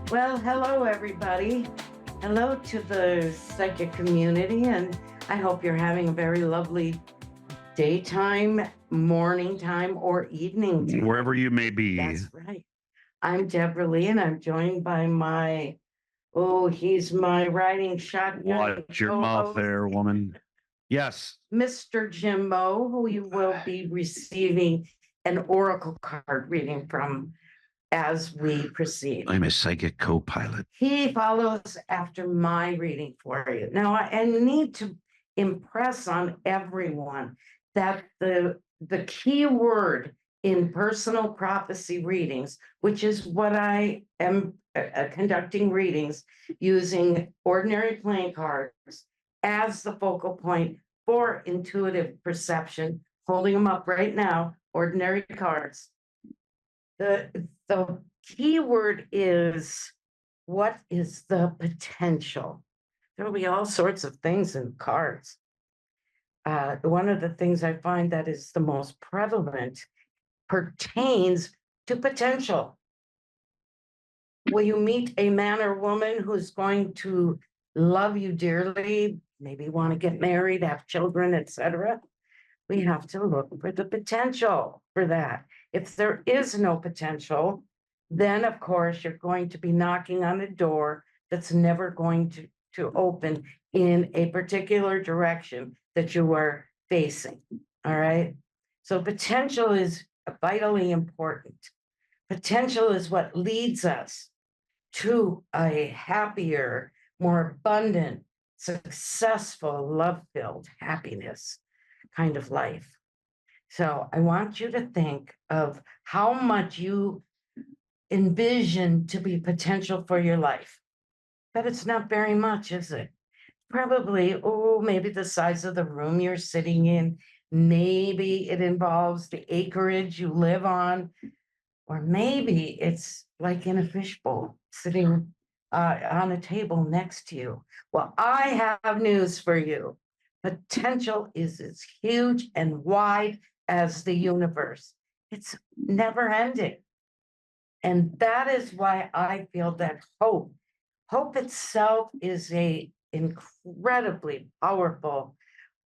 Well, hello, everybody. Hello to the psychic community, and I hope you're having a very lovely daytime, morning time, or evening time. Wherever you may be. That's right. I'm Deborah Leigh, and I'm joined by he's my riding shotgun Watch your mouth there, woman. Yes. Mr. Jimbo, who you will be receiving an oracle card reading from as we proceed. I'm a psychic co-pilot. He follows after my reading for you. Now, I need to impress on everyone that the key word in personal prophecy readings, which is what I am conducting readings using ordinary playing cards as the focal point for intuitive perception, holding them up right now, ordinary cards. The key word is, what is the potential? There will be all sorts of things in cards. One of the things I find that is the most prevalent pertains to potential. Will you meet a man or woman who's going to love you dearly, maybe want to get married, have children, etc.? We have to look for the potential for that. If there is no potential, then of course you're going to be knocking on a door that's never going to open in a particular direction that you are facing. All right. So potential is vitally important. Potential is what leads us to a happier, more abundant, successful, love-filled happiness kind of life. So I want you to think of how much you envision to be potential for your life. But it's not very much, is it? Probably, maybe the size of the room you're sitting in. Maybe it involves the acreage you live on. Or maybe it's like in a fishbowl sitting on a table next to you. Well, I have news for you. Potential is as huge and wide as the universe. It's never ending. And that is why I feel that hope itself is a incredibly powerful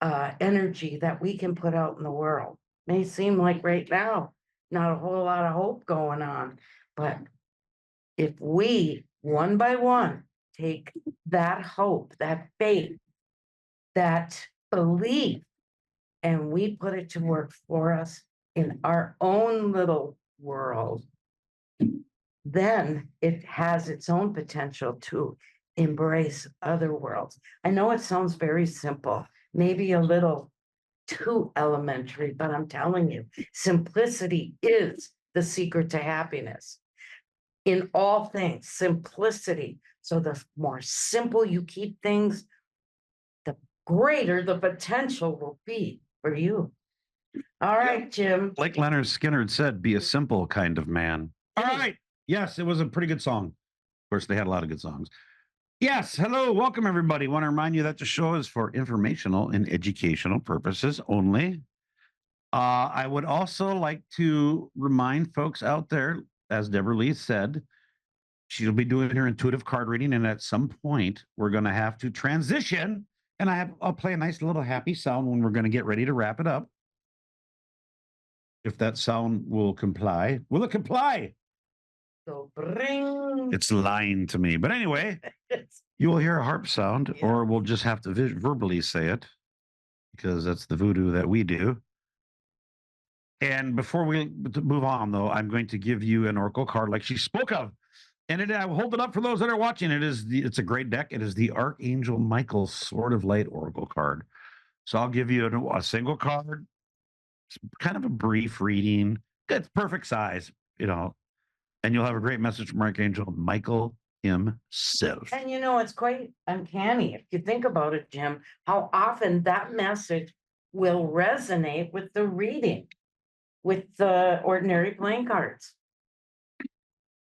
energy that we can put out in the world. May seem like right now, not a whole lot of hope going on, but if we, one by one, take that hope, that faith, that belief, and we put it to work for us in our own little world, then it has its own potential to embrace other worlds. I know it sounds very simple, maybe a little too elementary, but I'm telling you, simplicity is the secret to happiness. In all things, simplicity. So the more simple you keep things, the greater the potential will be for you. All right, Jim. Like Leonard Skinner said, be a simple kind of man. All right. Yes, it was a pretty good song. Of course, they had a lot of good songs. Yes. Hello. Welcome, everybody. Want to remind you that the show is for informational and educational purposes only. I would also like to remind folks out there, as Deborah Leigh said, she'll be doing her intuitive card reading. And at some point, we're going to have to transition. And I'll play a nice little happy sound when we're going to get ready to wrap it up. If that sound will comply. Will it comply? So bring. It's lying to me. But anyway, you will hear a harp sound, or we'll just have to verbally say it, because that's the voodoo that we do. And before we move on, though, I'm going to give you an oracle card like she spoke of. And I will hold it up for those that are watching. It's a great deck. It is the Archangel Michael Sword of Light oracle card. So I'll give you a single card. It's kind of a brief reading. It's perfect size, and you'll have a great message from Archangel Michael himself. And it's quite uncanny if you think about it, Jim, how often that message will resonate with the reading, with the ordinary playing cards.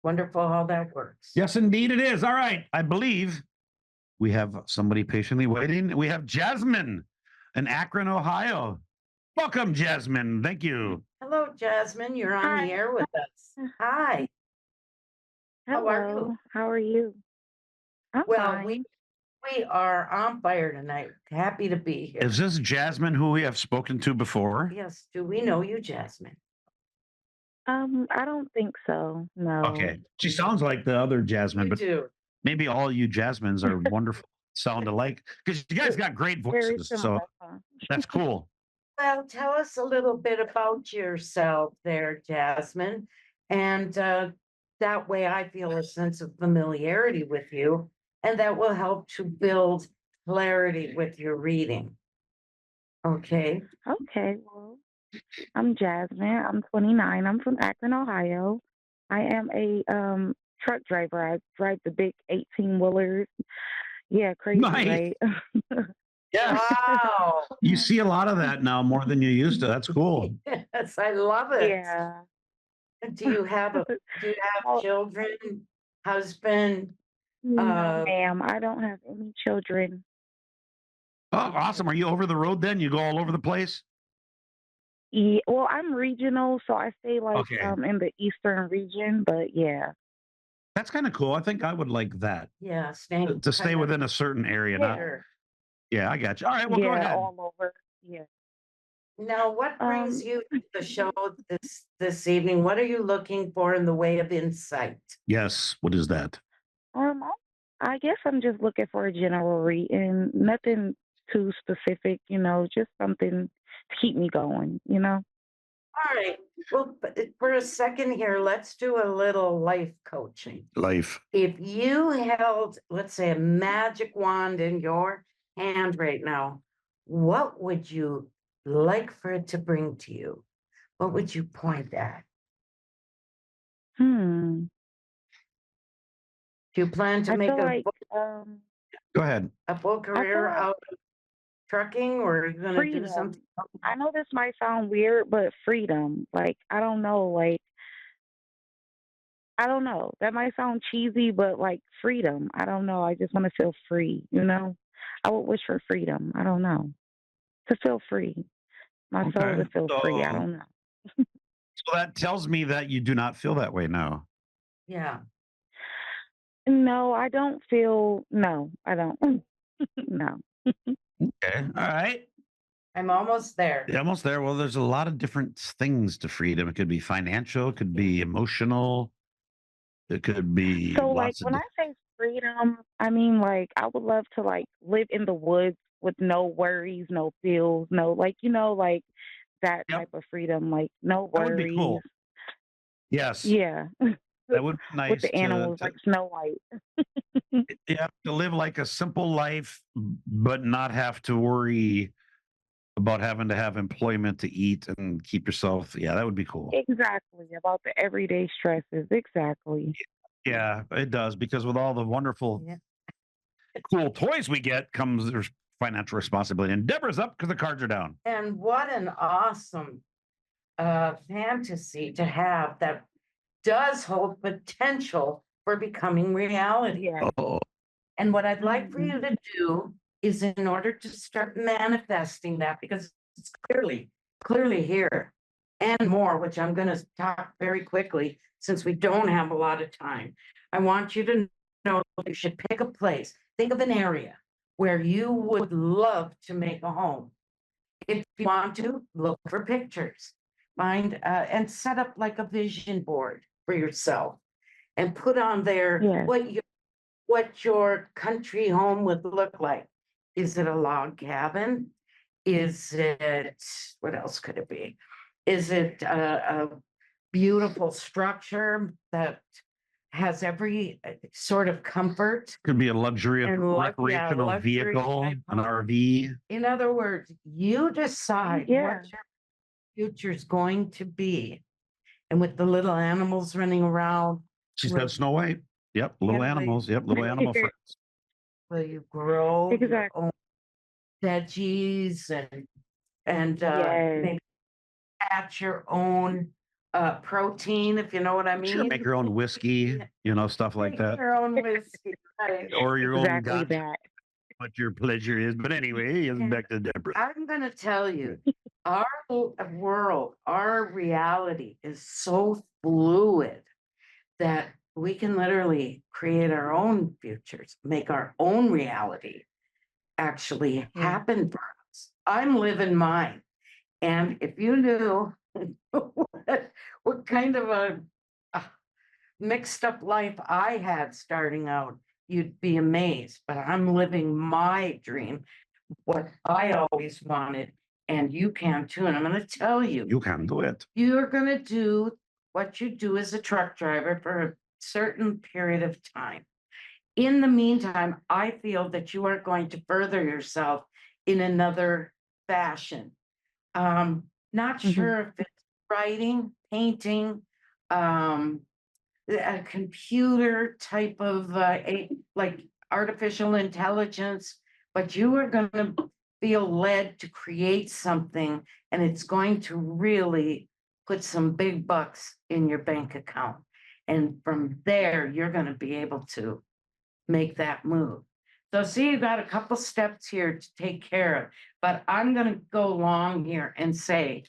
Wonderful how that works. Yes, indeed it is. All right. I believe we have somebody patiently waiting. We have Jasmine in Akron, Ohio. Welcome, Jasmine. Thank you. Hello, Jasmine. You're on the air with us. Hi. How are you? Hello, how are you? I'm Well, fine. we are on fire tonight. Happy to be here. Is this Jasmine who we have spoken to before? Yes, do we know you, Jasmine? I don't think so. No. Okay. She sounds like the other Jasmine, You but do. maybe all you Jasmines are wonderful, sound alike because you guys got great Very voices. So similar, huh? that's cool. Well, tell us a little bit about yourself there, Jasmine. And that way I feel a sense of familiarity with you, and that will help to build clarity with your reading. Okay. Okay, well, I'm Jasmine. I'm 29. I'm from Akron, Ohio. I am a truck driver. I drive the big 18-wheelers. Yeah, crazy, Nice. right? Yeah. Wow. You see a lot of that now more than you used to. That's cool. Yes, I love it. Yeah. Do you have Well, children, husband? no, Uh, ma'am. I don't have any children. Oh, awesome. Are you over the road then? You go all over the place? Yeah, well, I'm regional, so I stay like Okay. in the eastern region, but yeah. That's kind of cool. I think I would like that yeah, staying to stay kind of within a certain area. Not, Yeah. sure. yeah, I got you. All right. Well, go Yeah, ahead. all over. Yeah. Now, what brings Um, you to the show this evening? What are you looking for in the way of insight? Yes. What is that? um, I I guess I'm just looking for a general reading, nothing too specific, just something to keep me going. All right. Well, for a second here, let's do a little life coaching. Life. If you held, let's say, a magic wand in your hand right now, what would you like for it to bring to you? What would you point at? Hmm. Do you plan to I make feel like Go ahead. a full I feel career like out of trucking, or are you going to do something freedom. else? I know this might sound weird, but freedom. Like, I don't know, like I don't know. That might sound cheesy, but like freedom. I don't know. I just want to feel free. I would wish for freedom. I don't know. To feel free. My soul Okay. to feel free. I So, don't know. so that tells me that you do not feel that way now. Yeah. No, I don't feel no, I don't. No. Okay. All right. I'm almost there. Yeah, almost there. Well, there's a lot of different things to freedom. It could be financial, it could Yeah. be emotional, it could be So like lots of when I say freedom, I mean like I would love to like live in the woods with no worries, no bills, no like like that Yep. type of freedom, like no That would be worries. cool. Yes. Yeah. That would be With nice the animals like Snow White. yeah, to live like a simple life, but not have to worry about having to have employment to eat and keep yourself. Yeah, that would be cool. Exactly. About the everyday stresses. Exactly. Yeah, it does because with all the wonderful, Yeah. cool toys we get comes there's financial responsibility. And Deborah's up because the cards are down. And what an awesome fantasy to have that does hold potential for becoming reality. Yeah. Oh, And what I'd like for Mhm. you to do is, in order to start manifesting that, because it's clearly here and more, which I'm going to talk very quickly since we don't have a lot of time. I want you to know you should pick a place, think of an area where you would love to make a home. If you want to, look for pictures, find and set up like a vision board for yourself and put on there Yes. what your country home would look like. Is it a log cabin? Is it, what else could it be? Is it a beautiful structure that has every sort of comfort could be a luxury and recreational luxury vehicle, type an home? RV. In other words, you decide Yeah. what your future's going to be. And with the little animals running around, She will, said Snow White. Yep, little yeah, animals. Yep, little animal friends. will you grow your Exactly. own veggies and Yes. maybe hatch your own protein, if you know what I Sure, mean? make your own whiskey, stuff like Make that, your own whiskey, right? or your own Exactly ganja, that. what your pleasure is. But anyway, And back to Deborah. I'm going to tell you, our world, our reality is so fluid that we can literally create our own futures, make our own reality actually happen for us. I'm living mine. And if you knew what kind of a mixed up life I had starting out, you'd be amazed. But I'm living my dream, what I always wanted, and you can too. And I'm going to tell you, You can do it. you're going to do what you do as a truck driver for a certain period of time. In the meantime, I feel that you are going to further yourself in another fashion. Not sure if it's writing, painting, a computer type of like artificial intelligence, but you are going to feel led to create something, and it's going to really put some big bucks in your bank account. And from there, you're going to be able to make that move. So see, you've got a couple steps here to take care of, but I'm going to go long here and say,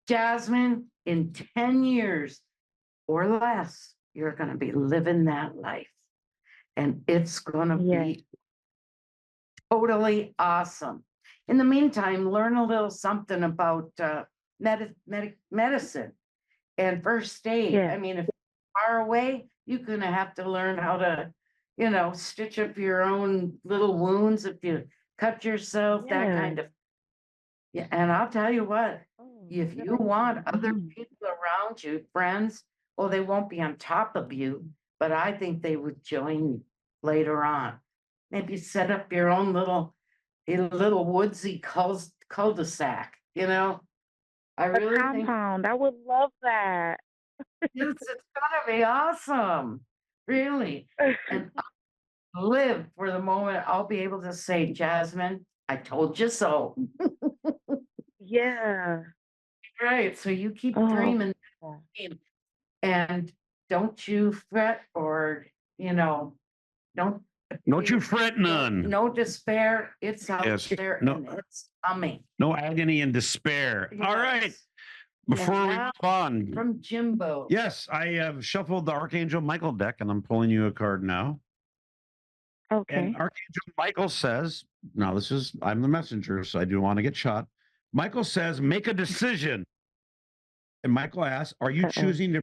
Jasmine, in 10 years or less, you're going to be living that life. And it's going to be totally awesome. In the meantime, learn a little something about medicine and first aid. Yeah. I mean, if you're far away, you're going to have to learn how to, stitch up your own little wounds if you cut yourself, that kind of. Yeah, and I'll tell you what, if you want other people around you, friends, well, they won't be on top of you, but I think they would join you later on. Maybe set up your own little woodsy cul-de-sac, I A really think compound. I would love that. it's gonna be awesome, really. And I'll live for the moment I'll be able to say, Jasmine, I told you so. Yeah. Right, so you keep Oh. dreaming and don't you fret or, don't Don't you fret none. no despair. It's out Yes, there no. and it's coming. No agony and despair. All right. Yes. Before we now move on, From Jimbo. yes, I have shuffled the Archangel Michael deck and I'm pulling you a card now. Okay. And Archangel Michael says, now I'm the messenger, so I do want to get shot. Michael says, make a decision. And Michael asks, are you choosing to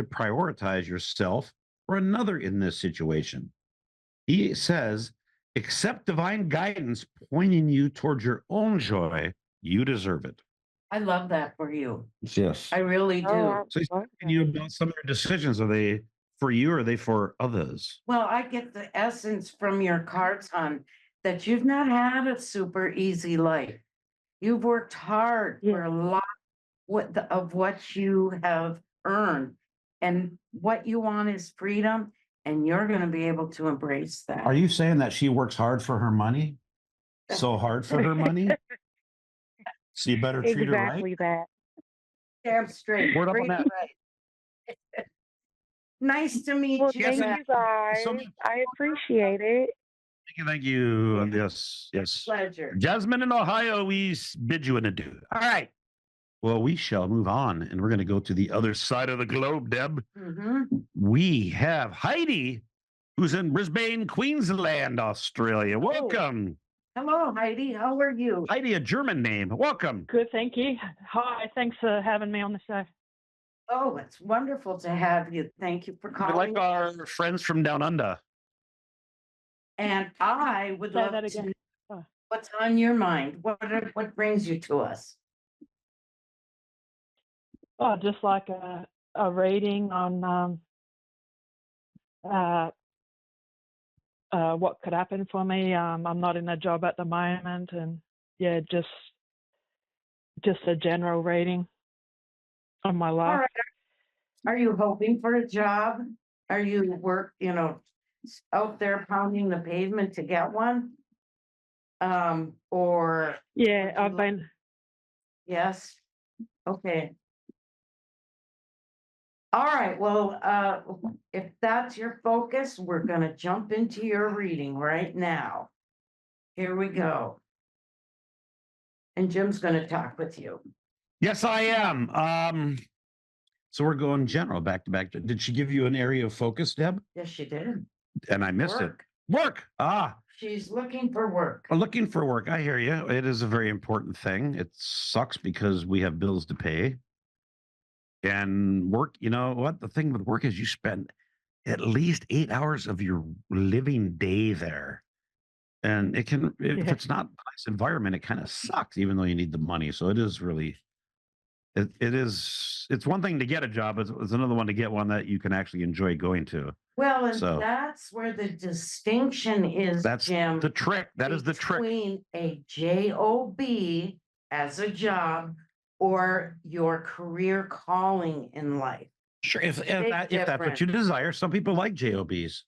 prioritize yourself or another in this situation? He says, accept divine guidance pointing you towards your own joy. You deserve it. I love that for you. Yes. I really do. So he's asking you about some of your decisions. Are they for you or are they for others? Well, I get the essence from your cards, hon, that you've not had a super easy life. You've worked hard for a lot of what you have earned, and what you want is freedom, and you're going to be able to embrace that. Are you saying that she works hard for her money? So hard for her money? So you better treat her right? Exactly that. Damn straight. Word up on that. Right. Nice to meet Well, you. thank Zach. you guys. So much. I appreciate it. Thank you. And Yeah. yes. Pleasure. Jasmine in Ohio, we bid you an adieu. All right. Well, we shall move on and we're going to go to the other side of the globe, Deb. We have Heidi, who's in Brisbane, Queensland, Australia. Welcome. Hello, Heidi. How are you? Heidi, a German name. Welcome. Good, thank you. Hi, thanks for having me on the show. Oh, it's wonderful to have you. Thank you for We calling. like our friends from down under. And I would Say love that to again. know what's on your mind. What brings you to us? Oh, just like a reading on what could happen for me. I'm not in a job at the moment, and yeah, just a general reading on my All life. right. Are you hoping for a job? Are you out there pounding the pavement to get one? Or Yeah, I've been. yes. Okay. All right. Well, if that's your focus, we're going to jump into your reading right now. Here we go. And Jim's going to talk with you. Yes, I am. So we're going general back to back. Did she give you an area of focus, Deb? Yes, she did. And I missed Work. it. Work. Ah, She's looking for work. looking for work. I hear you. It is a very important thing. It sucks because we have bills to pay. And work, you know what? The thing with work is you spend at least 8 hours of your living day there. And it can, if Yeah. it's not a nice environment, it kind of sucks, even though you need the money. So it is really, it's one thing to get a job. It's another one to get one that you can actually enjoy going to. Well, and So- that's where the distinction is, That's Jim. the trick. That is the trick. Between a job as a job or your career calling in life. Sure. If Big that's what you difference. desire, some people like JOBs.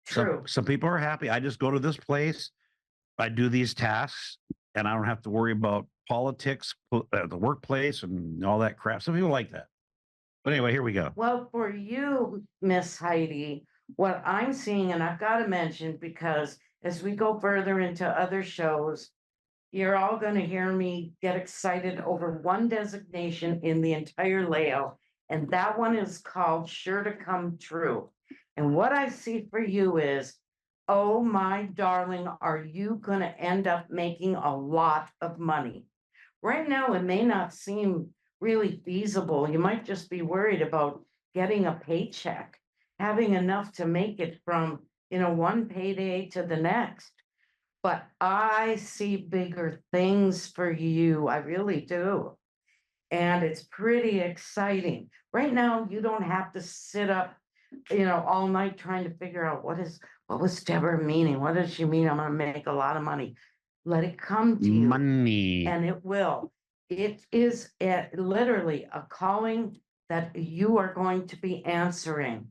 True. Some people are happy. I just go to this place, I do these tasks, and I don't have to worry about politics, the workplace, and all that crap. Some people like that. But anyway, here we go. Well, for you, Miss Heidi, what I'm seeing, and I've got to mention, because as we go further into other shows, you're all going to hear me get excited over one designation in the entire layout, and that one is called Sure to Come True. And what I see for you is, oh my darling, are you going to end up making a lot of money? Right now, it may not seem really feasible. You might just be worried about getting a paycheck, having enough to make it from, one payday to the next. But I see bigger things for you. I really do. And it's pretty exciting. Right now, you don't have to sit up, all night trying to figure out what was Deborah meaning? What does she mean? I'm gonna make a lot of money. Let it come to you. Money. And it will. It is literally a calling that you are going to be answering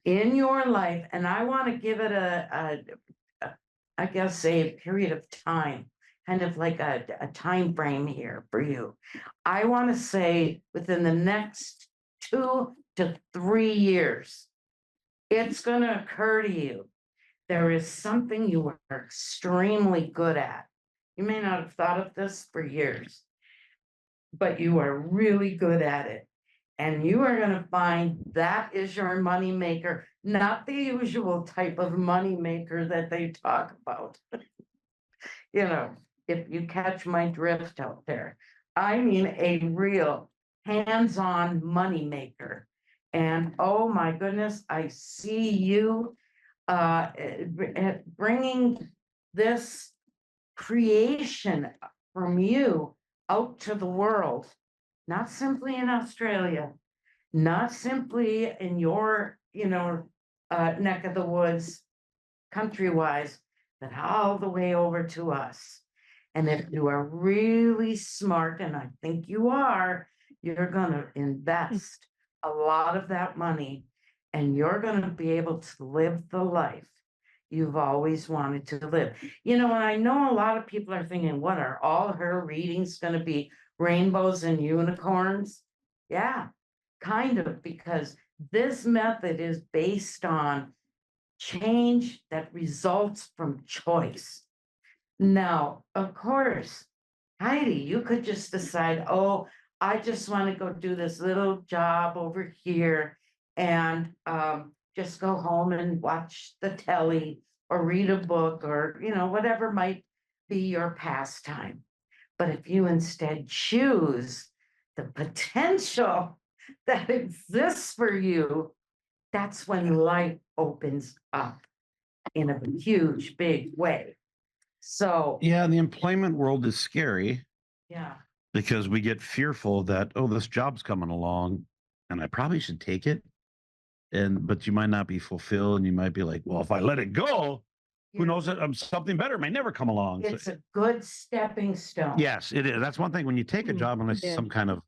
in your life. And I want to give it I guess, a period of time, kind of like a time frame here for you. I want to say within the next 2 to 3 years, it's going to occur to you there is something you are extremely good at. You may not have thought of this for years, but you are really good at it. And you are going to find that is your money maker, not the usual type of money maker that they talk about. If you catch my drift out there, I mean a real hands-on money maker. And oh my goodness, I see you bringing this creation from you out to the world, not simply in Australia, not simply in your, neck of the woods, country-wise, but all the way over to us. And if you are really smart, and I think you are, you're gonna invest a lot of that money, and you're gonna be able to live the life you've always wanted to live. And I know a lot of people are thinking, what are all her readings gonna be? Rainbows and unicorns? Yeah, kind of, because this method is based on change that results from choice. Now, of course, Heidi, you could just decide, oh, I just want to go do this little job over here and just go home and watch the telly or read a book or, whatever might be your pastime. But if you instead choose the potential that exists for you, that's when life opens up in a huge, big way. So, Yeah, the employment world is scary yeah, because we get fearful that, oh, this job's coming along and I probably should take it. But you might not be fulfilled and you might be like, well, if I let it go, who Yeah. knows that something better may never come along. It's a good stepping stone. Yes, it is. That's one thing when you take a job, unless Yeah. some kind of,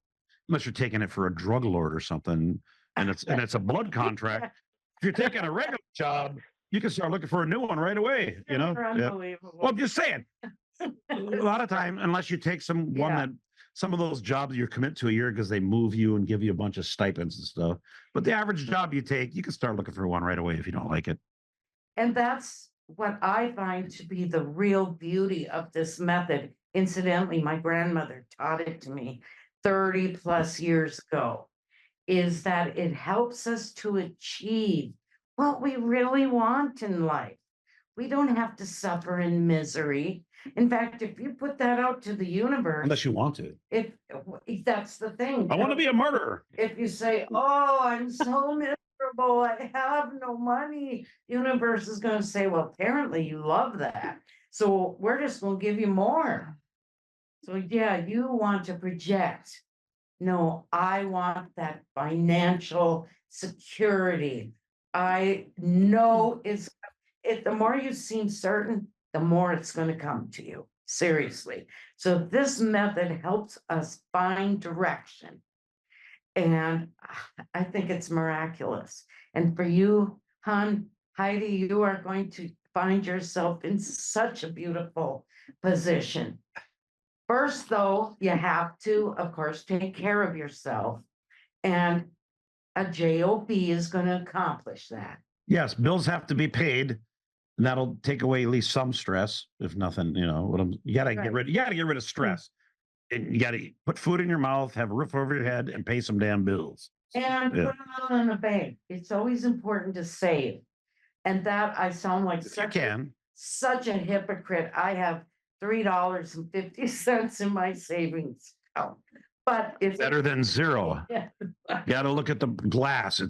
unless you're taking it for a drug lord or something, and it's a blood contract. If you're taking a regular job, you can start looking for a new one right away. They're Yeah. unbelievable. Well, I'm just saying. A lot of time, unless you take one Yeah. that some of those jobs you commit to a year because they move you and give you a bunch of stipends and stuff. But the average job you take, you can start looking for one right away if you don't like it. And that's what I find to be the real beauty of this method. Incidentally, my grandmother taught it to me. 30 plus years ago, is that it helps us to achieve what we really want in life. We don't have to suffer in misery. In fact, if you put that out to the universe, Unless you want to. if that's the thing. I want to be a murderer. If you say, oh, I'm so miserable, I have no money, universe is going to say, well, apparently you love that. So we're just going to give you more. So yeah, you want to project. No, I want that financial security. I know the more you seem certain, the more it's going to come to you. Seriously. So this method helps us find direction. And I think it's miraculous. And for you, hon, Heidi, you are going to find yourself in such a beautiful position. First, though, you have to, of course, take care of yourself. And a JOB is going to accomplish that. Yes, bills have to be paid. And that'll take away at least some stress, if nothing, you gotta get rid of stress. And you gotta put food in your mouth, have a roof over your head, and pay some damn bills. And put them all in a bank. It's always important to save. And that I sound like such a hypocrite. I have $3.50 in my savings account. But it's better than zero. Yeah. You gotta look at the glass.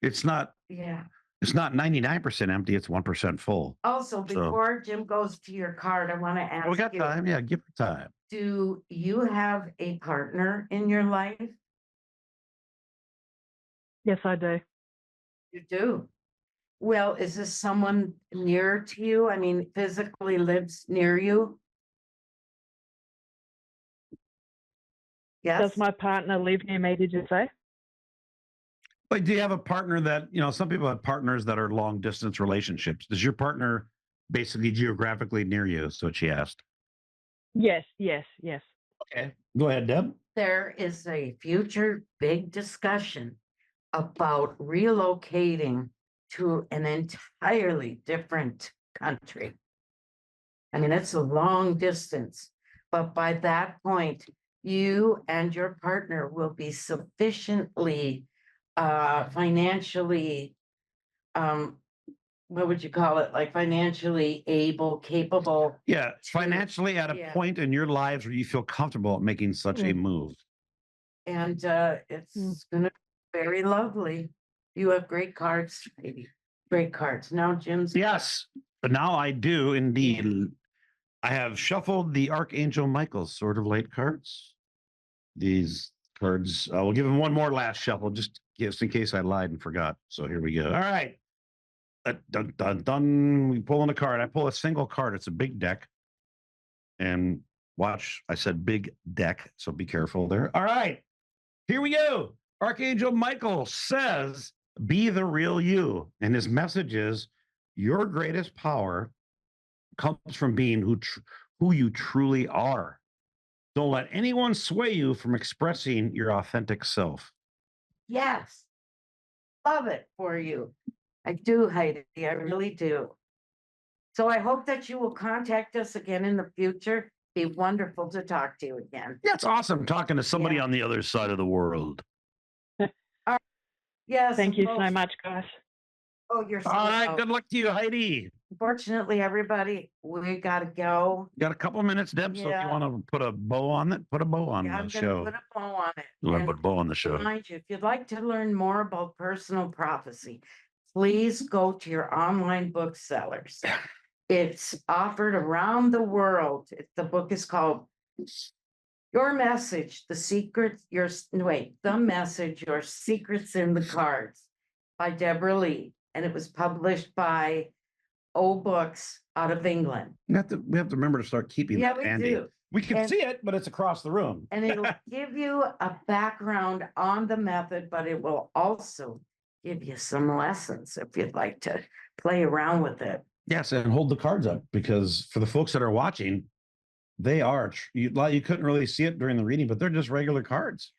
It's not 99% empty, it's 1% full. Also, before Jim goes to your card, I want to ask you. We got time. Yeah, give her time. Do you have a partner in your life? Yes, I do. You do. Well, is this someone near to you? I mean, physically lives near you? Yes. Does my partner live near me, did you say? But do you have a partner that, some people have partners that are long distance relationships. Is your partner basically geographically near you? Is what she asked. Yes. Okay. Go ahead, Deb. There is a future big discussion about relocating to an entirely different country. I mean, it's a long distance, but by that point, you and your partner will be sufficiently financially, what would you call it? Like financially able, capable. Yeah, financially at a point in your lives where you feel comfortable making such a move. And it's going to be very lovely. You have great cards, baby. Great cards. Now, Jim's. Yes, but now I do indeed. I have shuffled the Archangel Michael's Sword of Light cards. These cards, I will give him one more last shuffle just in case I lied and forgot. So here we go. All right. Dun, dun, dun. We pull in a card. I pull a single card. It's a big deck. And watch, I said big deck, so be careful there. All right. Here we go. Archangel Michael says, be the real you. And his message is, your greatest power comes from being who you truly are. Don't let anyone sway you from expressing your authentic self. Yes. Love it for you. I do, Heidi. I really do. So I hope that you will contact us again in the future. Be wonderful to talk to you again. Yeah, it's awesome talking to somebody on the other side of the world. Yes. Thank you so much, guys. Oh, you're so all right. welcome. Good luck to you, Heidi. Unfortunately, everybody, we got to go. Got a couple minutes, Deb. So if you want to put a bow on it, put a bow on the show. Put a bow on it. You want to put a bow on the show. Remind you, if you'd like to learn more about personal prophecy, please go to your online booksellers. It's offered around the world. The book is called Your Message, The Message, Your Secrets in the Cards by Deborah Leigh. And it was published by Books out of England. We have to remember to start keeping that handy. We do. We can see it, but it's across the room. And it'll give you a background on the method, but it will also give you some lessons if you'd like to play around with it. Yes, and hold the cards up, because for the folks that are watching, they are, you couldn't really see it during the reading, but they're just regular cards.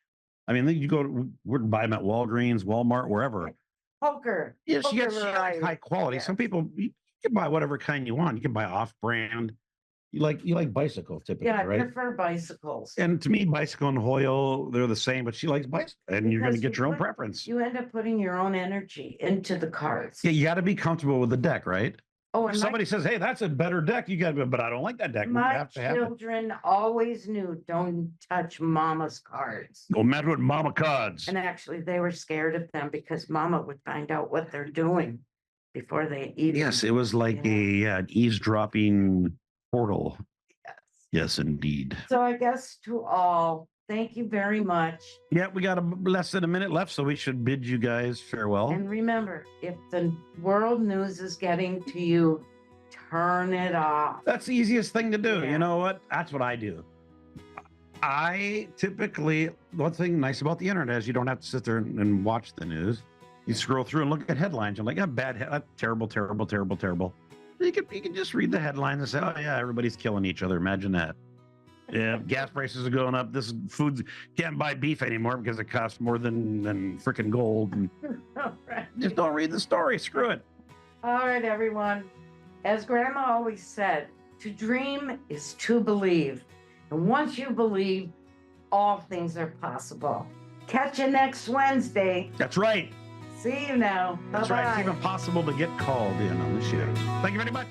I mean, you would buy them at Walgreens, Walmart, wherever. Poker. Yes, you poker get high quality. Yes. Some people, you can buy whatever kind you want. You can buy off-brand. You like bicycles typically, Yeah, I right? prefer bicycles. And to me, bicycle and Hoyle, they're the same, but she likes bicycle, and you're going to Because get you your own put- preference. You end up putting your own energy into the carts. Yeah, you got to be comfortable with the deck, right? Oh, If and somebody says, "Hey, that's a better deck," you got to be, but I don't like that deck. We my have to have it. children always knew, don't touch mama's cards. No matter what mama cards. And actually, they were scared of them because mama would find out what they're doing before they eat. Yes, them. it was like an eavesdropping portal. Yes. Yes, indeed. So I guess to all, thank you very much. Yeah, we got less than a minute left, so we should bid you guys farewell. And remember, if the world news is getting to you, turn it off. That's the easiest thing to do. Yeah. You know what? That's what I do. I typically, one thing nice about the internet is you don't have to sit there and watch the news. You scroll through and look at headlines. You're like, terrible, terrible, terrible, terrible. You can just read the headlines and say, oh yeah, everybody's killing each other. Imagine that. Yeah, gas prices are going up. This food can't buy beef anymore because it costs more than freaking gold. And All right. just don't read the story. Screw it. All right, everyone. As Grandma always said, to dream is to believe. And once you believe, all things are possible. Catch you next Wednesday. That's right. See you now. That's Bye-bye. right. It's even possible to get called in on the show. Thank you very much.